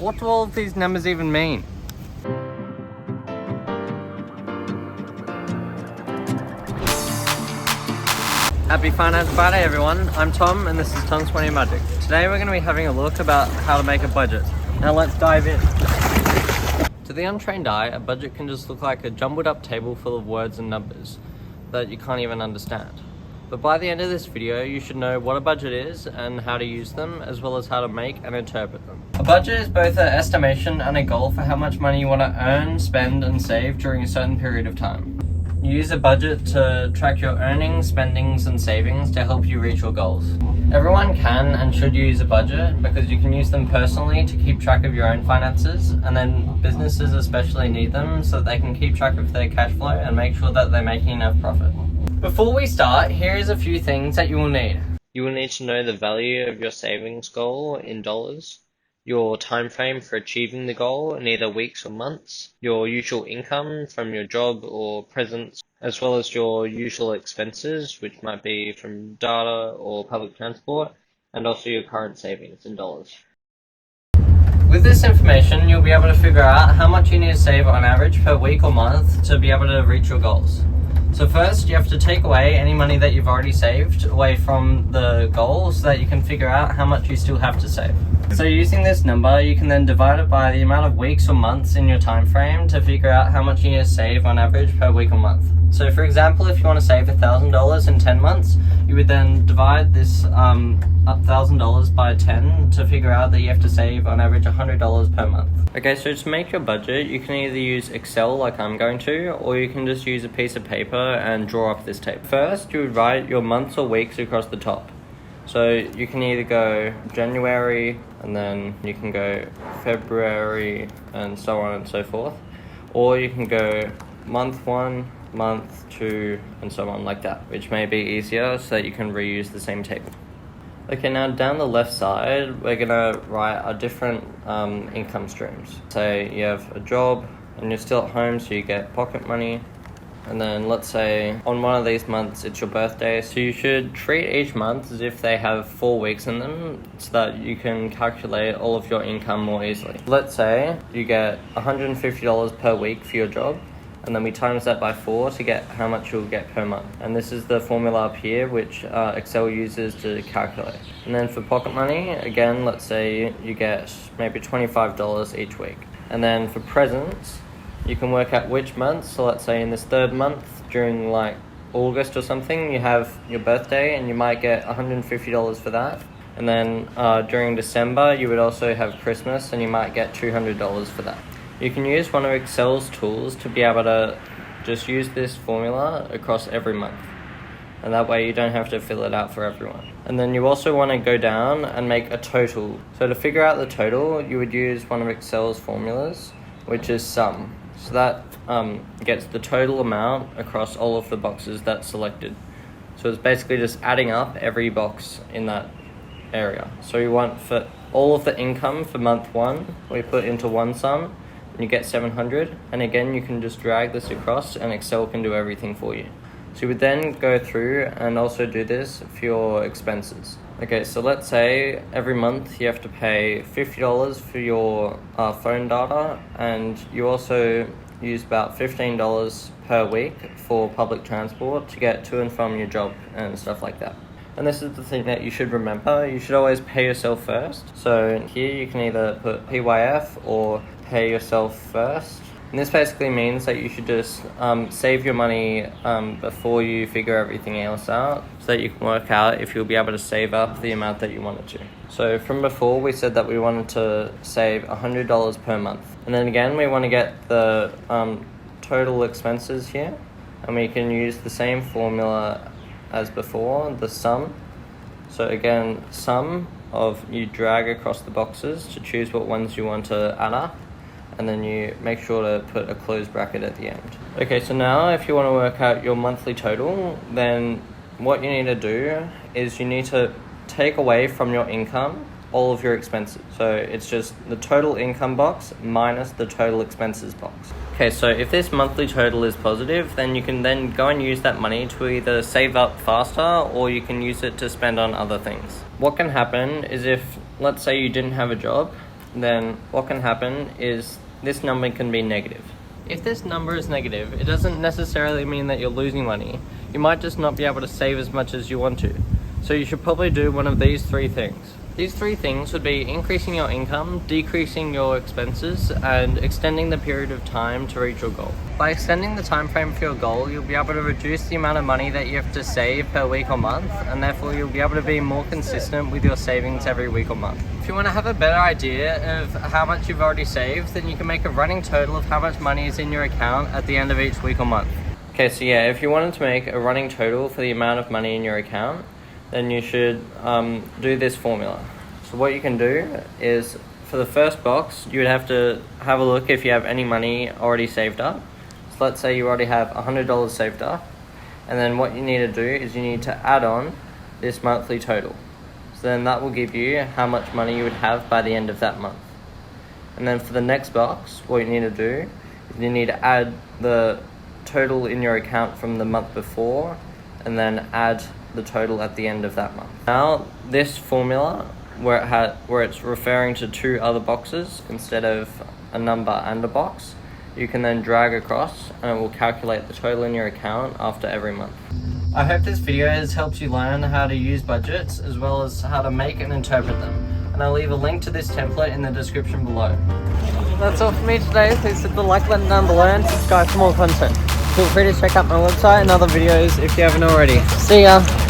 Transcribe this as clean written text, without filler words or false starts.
what do all of these numbers even mean? Happy Finance Friday everyone, I'm Tom and this is Tom's Money Magic. Today we're going to be having a look about how to make a budget. Now let's dive in. To the untrained eye, a budget can just look like a jumbled up table full of words and numbers that you can't even understand. But by the end of this video, you should know what a budget is and how to use them, as well as how to make and interpret them. A budget is both an estimation and a goal for how much money you want to earn, spend and save during a certain period of time. You use a budget to track your earnings, spendings and savings to help you reach your goals. Everyone can and should use a budget because you can use them personally to keep track of your own finances, and then businesses especially need them so that they can keep track of their cash flow and make sure that they're making enough profit. Before we start, here is a few things that you will need. You will need to know the value of your savings goal in dollars, your time frame for achieving the goal in either weeks or months, your usual income from your job or presence, as well as your usual expenses, which might be from data or public transport, and also your current savings in dollars. With this information, you'll be able to figure out how much you need to save on average per week or month to be able to reach your goals. So first, you have to take away any money that you've already saved away from the goal so that you can figure out how much you still have to save. So using this number, you can then divide it by the amount of weeks or months in your time frame to figure out how much you need to save on average per week or month. So for example, if you want to save $1,000 in 10 months, you would then divide this $1,000 by 10 to figure out that you have to save on average $100 per month. Okay, so to make your budget, you can either use Excel like I'm going to, or you can just use a piece of paper and draw up this table. First, you would write your months or weeks across the top. So you can either go January, and then you can go February, and so on and so forth. Or you can go month 1, month 2, and so on like that, which may be easier so that you can reuse the same table. Okay, now down the left side, we're gonna write our different income streams. Say you have a job and you're still at home, so you get pocket money. And then let's say on one of these months it's your birthday, so you should treat each month as if they have 4 weeks in them so that you can calculate all of your income more easily. Let's say you get $150 per week for your job, and then we times that by 4 to get how much you'll get per month. And this is the formula up here which Excel uses to calculate. And then for pocket money, again, let's say you get maybe $25 each week. And then for presents, you can work out which month. So let's say in this third month, during like August or something, you have your birthday and you might get $150 for that. And then during December, you would also have Christmas and you might get $200 for that. You can use one of Excel's tools to be able to just use this formula across every month. And that way you don't have to fill it out for everyone. And then you also want to go down and make a total. So to figure out the total, you would use one of Excel's formulas, which is sum. So that gets the total amount across all of the boxes that's selected. So it's basically just adding up every box in that area. So you want for all of the income for month 1, we put into one sum, and you get 700. And again, you can just drag this across and Excel can do everything for you. So you would then go through and also do this for your expenses. Okay, so let's say every month you have to pay $50 for your phone data, and you also use about $15 per week for public transport to get to and from your job and stuff like that. And this is the thing that you should remember. You should always pay yourself first. So here you can either put PYF or pay yourself first. And this basically means that you should just save your money before you figure everything else out, so that you can work out if you'll be able to save up the amount that you wanted to. So from before, we said that we wanted to save $100 per month. And then again, we want to get the total expenses here. And we can use the same formula as before, the sum. So again, sum of, you drag across the boxes to choose what ones you want to add up. And then you make sure to put a closed bracket at the end. Okay, so now if you want to work out your monthly total, then what you need to do is you need to take away from your income all of your expenses. So it's just the total income box minus the total expenses box. Okay, so if this monthly total is positive, then you can then go and use that money to either save up faster or you can use it to spend on other things. What can happen is if, let's say you didn't have a job then what can happen is this number can be negative. If this number is negative, it doesn't necessarily mean that you're losing money. You might just not be able to save as much as you want to. So you should probably do one of these 3 things. These 3 things would be increasing your income, decreasing your expenses, and extending the period of time to reach your goal. By extending the time frame for your goal, you'll be able to reduce the amount of money that you have to save per week or month, and therefore you'll be able to be more consistent with your savings every week or month. If you want to have a better idea of how much you've already saved, then you can make a running total of how much money is in your account at the end of each week or month. Okay, so yeah, if you wanted to make a running total for the amount of money in your account, then you should do this formula. So what you can do is, for the first box, you would have to have a look if you have any money already saved up. So let's say you already have $100 saved up, and then what you need to do is you need to add on this monthly total. So then that will give you how much money you would have by the end of that month. And then for the next box, what you need to do is you need to add the total in your account from the month before, and then add the total at the end of that month. Now this formula, where it's referring to 2 other boxes instead of a number and a box, you can then drag across and it will calculate the total in your account after every month. I hope this video has helped you learn how to use budgets as well as how to make and interpret them, and I'll leave a link to this template in the description below. That's all for me today. Please hit the like button down below and subscribe for more content. Feel free to check out my website and other videos if you haven't already. See ya!